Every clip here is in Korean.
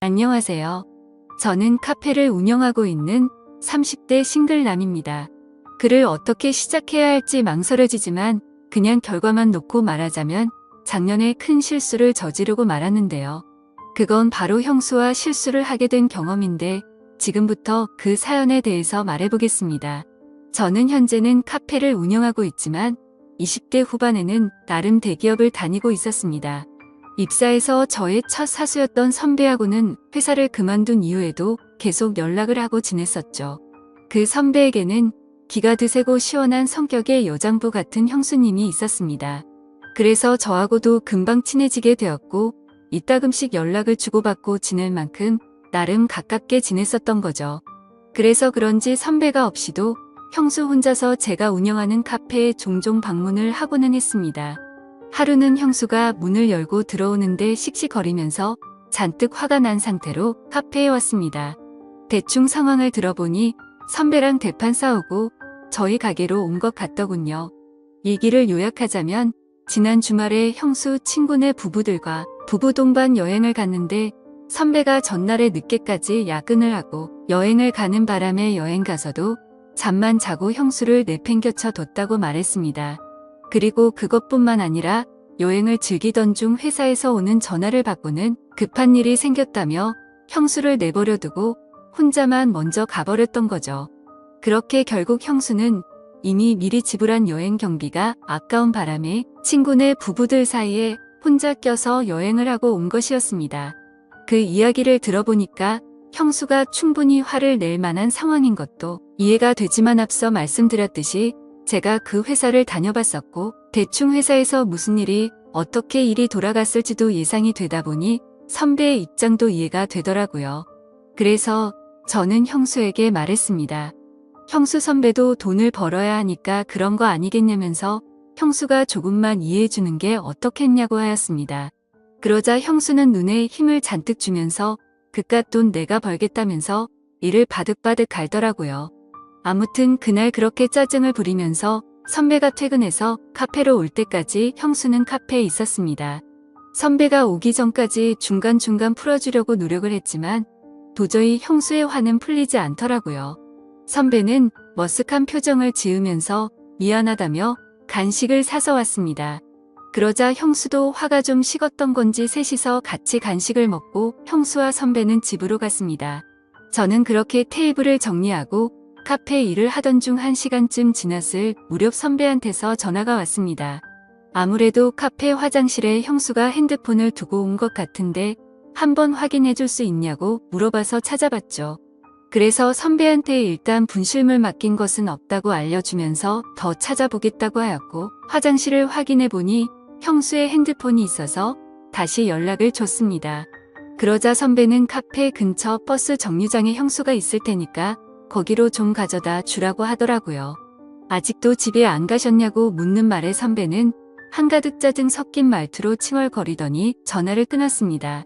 안녕하세요. 저는 카페를 운영하고 있는 30대 싱글남입니다. 글을 어떻게 시작해야 할지 망설여지지만 그냥 결과만 놓고 말하자면 작년에 큰 실수를 저지르고 말았는데요. 그건 바로 형수와 실수를 하게 된 경험인데 지금부터 그 사연에 대해서 말해보겠습니다. 저는 현재는 카페를 운영하고 있지만 20대 후반에는 나름 대기업을 다니고 있었습니다. 입사해서 저의 첫 사수였던 선배하고는 회사를 그만둔 이후에도 계속 연락을 하고 지냈었죠. 그 선배에게는 기가 드세고 시원한 성격의 여장부 같은 형수님이 있었습니다. 그래서 저하고도 금방 친해지게 되었고 이따금씩 연락을 주고받고 지낼 만큼 나름 가깝게 지냈었던 거죠. 그래서 그런지 선배가 없이도 형수 혼자서 제가 운영하는 카페에 종종 방문을 하고는 했습니다. 하루는 형수가 문을 열고 들어오는데 씩씩거리면서 잔뜩 화가 난 상태로 카페에 왔습니다. 대충 상황을 들어보니 선배랑 대판 싸우고 저희 가게로 온 것 같더군요. 얘기를 요약하자면 지난 주말에 형수 친구네 부부들과 부부 동반 여행을 갔는데 선배가 전날에 늦게까지 야근을 하고 여행을 가는 바람에 여행 가서도 잠만 자고 형수를 내팽겨쳐 뒀다고 말했습니다. 그리고 그것뿐만 아니라 여행을 즐기던 중 회사에서 오는 전화를 받고는 급한 일이 생겼다며 형수를 내버려 두고 혼자만 먼저 가버렸던 거죠. 그렇게 결국 형수는 이미 미리 지불한 여행 경비가 아까운 바람에 친구네 부부들 사이에 혼자 껴서 여행을 하고 온 것이었습니다. 그 이야기를 들어보니까 형수가 충분히 화를 낼 만한 상황인 것도 이해가 되지만 앞서 말씀드렸듯이 제가 그 회사를 다녀봤었고 대충 회사에서 무슨 일이 어떻게 일이 돌아갔을지도 예상이 되다 보니 선배의 입장도 이해가 되더라고요. 그래서 저는 형수에게 말했습니다. 형수 선배도 돈을 벌어야 하니까 그런 거 아니겠냐면서 형수가 조금만 이해해주는 게 어떻겠냐고 하였습니다. 그러자 형수는 눈에 힘을 잔뜩 주면서 그깟 돈 내가 벌겠다면서 이를 바득바득 갈더라고요. 아무튼 그날 그렇게 짜증을 부리면서 선배가 퇴근해서 카페로 올 때까지 형수는 카페에 있었습니다. 선배가 오기 전까지 중간중간 풀어주려고 노력을 했지만 도저히 형수의 화는 풀리지 않더라고요. 선배는 머쓱한 표정을 지으면서 미안하다며 간식을 사서 왔습니다. 그러자 형수도 화가 좀 식었던 건지 셋이서 같이 간식을 먹고 형수와 선배는 집으로 갔습니다. 저는 그렇게 테이블을 정리하고 카페 일을 하던 중 1시간쯤 지났을 무렵 선배한테서 전화가 왔습니다. 아무래도 카페 화장실에 형수가 핸드폰을 두고 온 것 같은데 한번 확인해 줄 수 있냐고 물어봐서 찾아봤죠. 그래서 선배한테 일단 분실물 맡긴 것은 없다고 알려주면서 더 찾아보겠다고 하였고 화장실을 확인해 보니 형수의 핸드폰이 있어서 다시 연락을 줬습니다. 그러자 선배는 카페 근처 버스 정류장에 형수가 있을 테니까 거기로 좀 가져다 주라고 하더라고요. 아직도 집에 안 가셨냐고 묻는 말에 선배는 한가득 짜증 섞인 말투로 칭얼거리더니 전화를 끊었습니다.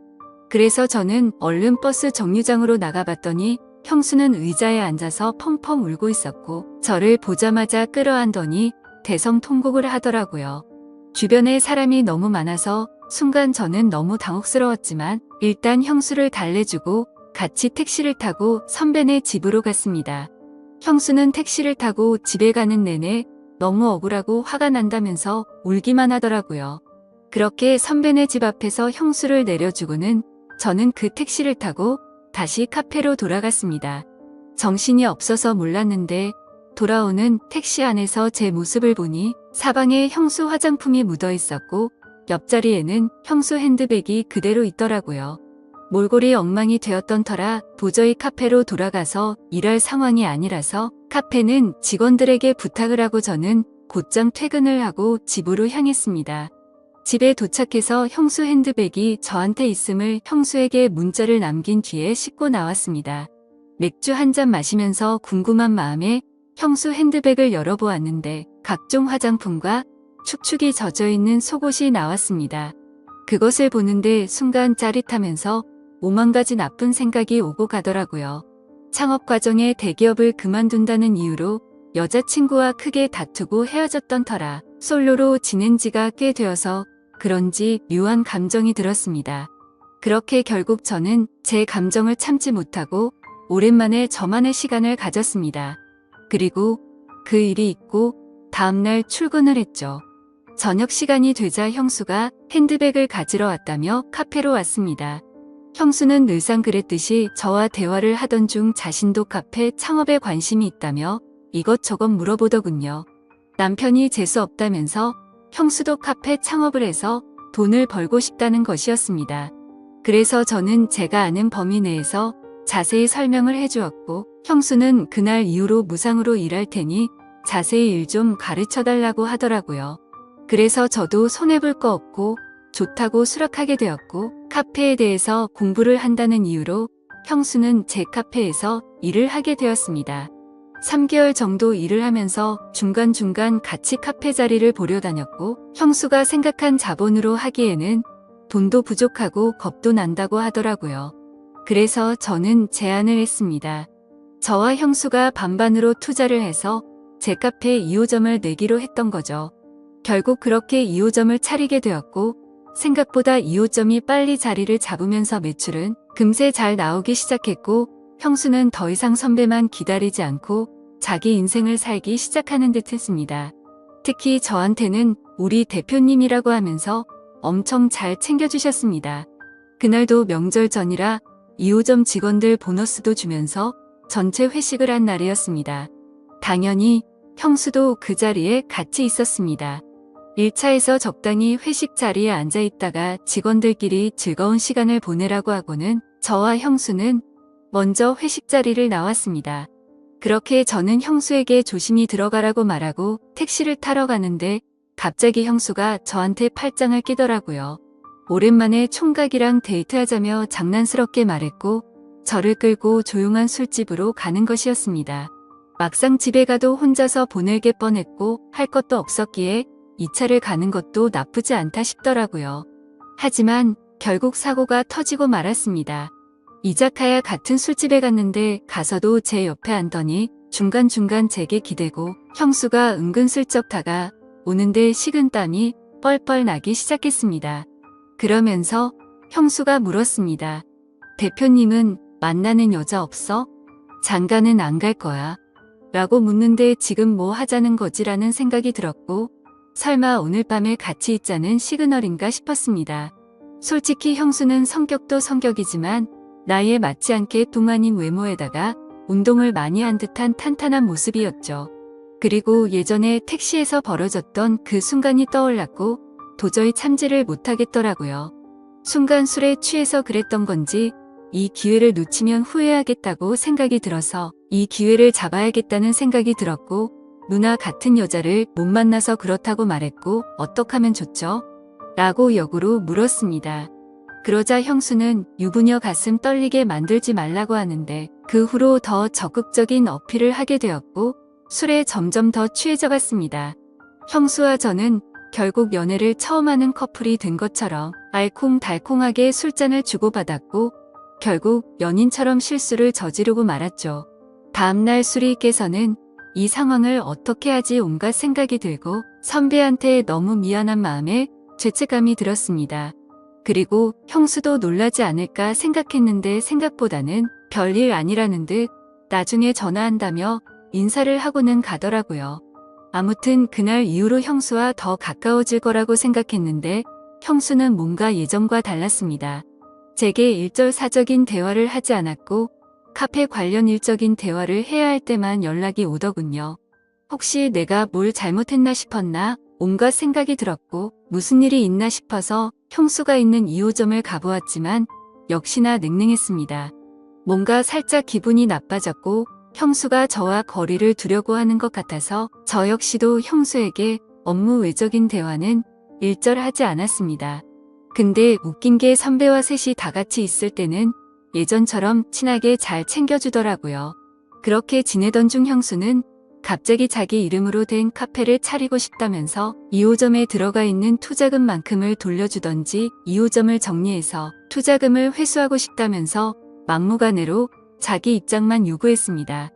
그래서 저는 얼른 버스 정류장으로 나가봤더니 형수는 의자에 앉아서 펑펑 울고 있었고 저를 보자마자 끌어안더니 대성통곡을 하더라고요. 주변에 사람이 너무 많아서 순간 저는 너무 당혹스러웠지만 일단 형수를 달래주고 같이 택시를 타고 선배네 집으로 갔습니다. 형수는 택시를 타고 집에 가는 내내 너무 억울하고 화가 난다면서 울기만 하더라고요. 그렇게 선배네 집 앞에서 형수를 내려주고는 저는 그 택시를 타고 다시 카페로 돌아갔습니다. 정신이 없어서 몰랐는데 돌아오는 택시 안에서 제 모습을 보니 사방에 형수 화장품이 묻어 있었고 옆자리에는 형수 핸드백이 그대로 있더라고요. 몰골이 엉망이 되었던 터라 도저히 카페로 돌아가서 일할 상황이 아니라서 카페는 직원들에게 부탁을 하고 저는 곧장 퇴근을 하고 집으로 향했습니다. 집에 도착해서 형수 핸드백이 저한테 있음을 형수에게 문자를 남긴 뒤에 씻고 나왔습니다. 맥주 한 잔 마시면서 궁금한 마음에 형수 핸드백을 열어보았는데 각종 화장품과 축축이 젖어있는 속옷이 나왔습니다. 그것을 보는데 순간 짜릿하면서 오만 가지 나쁜 생각이 오고 가더라고요. 창업 과정에 대기업을 그만둔다는 이유로 여자친구와 크게 다투고 헤어졌던 터라 솔로로 지낸 지가 꽤 되어서 그런지 묘한 감정이 들었습니다. 그렇게 결국 저는 제 감정을 참지 못하고 오랜만에 저만의 시간을 가졌습니다. 그리고 그 일이 있고 다음날 출근을 했죠. 저녁 시간이 되자 형수가 핸드백을 가지러 왔다며 카페로 왔습니다. 형수는 늘상 그랬듯이 저와 대화를 하던 중 자신도 카페 창업에 관심이 있다며 이것저것 물어보더군요. 남편이 재수 없다면서 형수도 카페 창업을 해서 돈을 벌고 싶다는 것이었습니다. 그래서 저는 제가 아는 범위 내에서 자세히 설명을 해주었고 형수는 그날 이후로 무상으로 일할 테니 자세히 일 좀 가르쳐 달라고 하더라고요. 그래서 저도 손해볼 거 없고 좋다고 수락하게 되었고 카페에 대해서 공부를 한다는 이유로 형수는 제 카페에서 일을 하게 되었습니다. 3개월 정도 일을 하면서 중간중간 같이 카페 자리를 보려 다녔고 형수가 생각한 자본으로 하기에는 돈도 부족하고 겁도 난다고 하더라고요. 그래서 저는 제안을 했습니다. 저와 형수가 반반으로 투자를 해서 제 카페에 2호점을 내기로 했던 거죠. 결국 그렇게 2호점을 차리게 되었고 생각보다 2호점이 빨리 자리를 잡으면서 매출은 금세 잘 나오기 시작했고 형수는 더 이상 선배만 기다리지 않고 자기 인생을 살기 시작하는 듯 했습니다. 특히 저한테는 우리 대표님이라고 하면서 엄청 잘 챙겨주셨습니다. 그날도 명절 전이라 2호점 직원들 보너스도 주면서 전체 회식을 한 날이었습니다. 당연히 형수도 그 자리에 같이 있었습니다. 1차에서 적당히 회식 자리에 앉아 있다가 직원들끼리 즐거운 시간을 보내라고 하고는 저와 형수는 먼저 회식 자리를 나왔습니다. 그렇게 저는 형수에게 조심히 들어가라고 말하고 택시를 타러 가는데 갑자기 형수가 저한테 팔짱을 끼더라고요. 오랜만에 총각이랑 데이트하자며 장난스럽게 말했고 저를 끌고 조용한 술집으로 가는 것이었습니다. 막상 집에 가도 혼자서 보내게 뻔했고 할 것도 없었기에 2차를 가는 것도 나쁘지 않다 싶더라고요. 하지만 결국 사고가 터지고 말았습니다. 이자카야 같은 술집에 갔는데 가서도 제 옆에 앉더니 중간중간 제게 기대고 형수가 은근슬쩍 다가 오는데 식은땀이 뻘뻘 나기 시작했습니다. 그러면서 형수가 물었습니다. 대표님은 만나는 여자 없어? 장가는 안 갈 거야? 라고 묻는데 지금 뭐 하자는 거지라는 생각이 들었고 설마 오늘 밤에 같이 있자는 시그널인가 싶었습니다. 솔직히 형수는 성격도 성격이지만 나이에 맞지 않게 동안인 외모에다가 운동을 많이 한 듯한 탄탄한 모습이었죠. 그리고 예전에 택시에서 벌어졌던 그 순간이 떠올랐고 도저히 참지를 못하겠더라고요. 순간 술에 취해서 그랬던 건지 이 기회를 놓치면 후회하겠다고 생각이 들어서 이 기회를 잡아야겠다는 생각이 들었고 누나 같은 여자를 못 만나서 그렇다고 말했고 어떡하면 좋죠? 라고 역으로 물었습니다. 그러자 형수는 유부녀 가슴 떨리게 만들지 말라고 하는데 그 후로 더 적극적인 어필을 하게 되었고 술에 점점 더 취해져 갔습니다. 형수와 저는 결국 연애를 처음 하는 커플이 된 것처럼 알콩달콩하게 술잔을 주고받았고 결국 연인처럼 실수를 저지르고 말았죠. 다음날 술이 깨서는 이 상황을 어떻게 하지 온갖 생각이 들고 선배한테 너무 미안한 마음에 죄책감이 들었습니다. 그리고 형수도 놀라지 않을까 생각했는데 생각보다는 별일 아니라는 듯 나중에 전화한다며 인사를 하고는 가더라고요. 아무튼 그날 이후로 형수와 더 가까워질 거라고 생각했는데 형수는 뭔가 예전과 달랐습니다. 제게 일절사적인 대화를 하지 않았고 카페 관련 일적인 대화를 해야 할 때만 연락이 오더군요. 혹시 내가 뭘 잘못했나 싶었나 온갖 생각이 들었고 무슨 일이 있나 싶어서 형수가 있는 2호점을 가보았지만 역시나 냉랭했습니다. 뭔가 살짝 기분이 나빠졌고 형수가 저와 거리를 두려고 하는 것 같아서 저 역시도 형수에게 업무 외적인 대화는 일절하지 않았습니다. 근데 웃긴 게 선배와 셋이 다 같이 있을 때는 예전처럼 친하게 잘 챙겨주더라고요. 그렇게 지내던 중 형수는 갑자기 자기 이름으로 된 카페를 차리고 싶다면서 2호점에 들어가 있는 투자금만큼을 돌려주던지 2호점을 정리해서 투자금을 회수하고 싶다면서 막무가내로 자기 입장만 요구했습니다.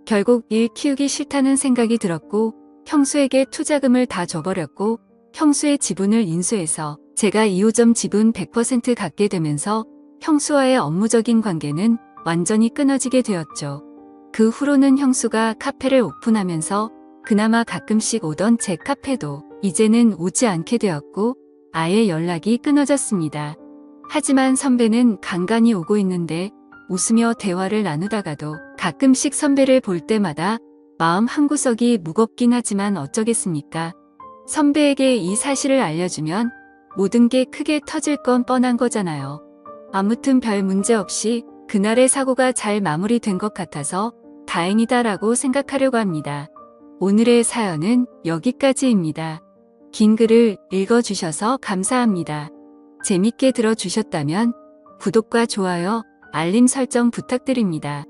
결국 일 키우기 싫다는 생각이 들었고 형수에게 투자금을 다 줘버렸고 형수의 지분을 인수해서 제가 2호점 지분 100% 갖게 되면서 형수와의 업무적인 관계는 완전히 끊어지게 되었죠. 그 후로는 형수가 카페를 오픈하면서 그나마 가끔씩 오던 제 카페도 이제는 오지 않게 되었고 아예 연락이 끊어졌습니다. 하지만 선배는 간간히 오고 있는데 웃으며 대화를 나누다가도 가끔씩 선배를 볼 때마다 마음 한구석이 무겁긴 하지만 어쩌겠습니까? 선배에게 이 사실을 알려주면 모든 게 크게 터질 건 뻔한 거잖아요. 아무튼 별 문제 없이 그날의 사고가 잘 마무리된 것 같아서 다행이다라고 생각하려고 합니다. 오늘의 사연은 여기까지입니다. 긴 글을 읽어주셔서 감사합니다. 재밌게 들어주셨다면 구독과 좋아요, 알림 설정 부탁드립니다.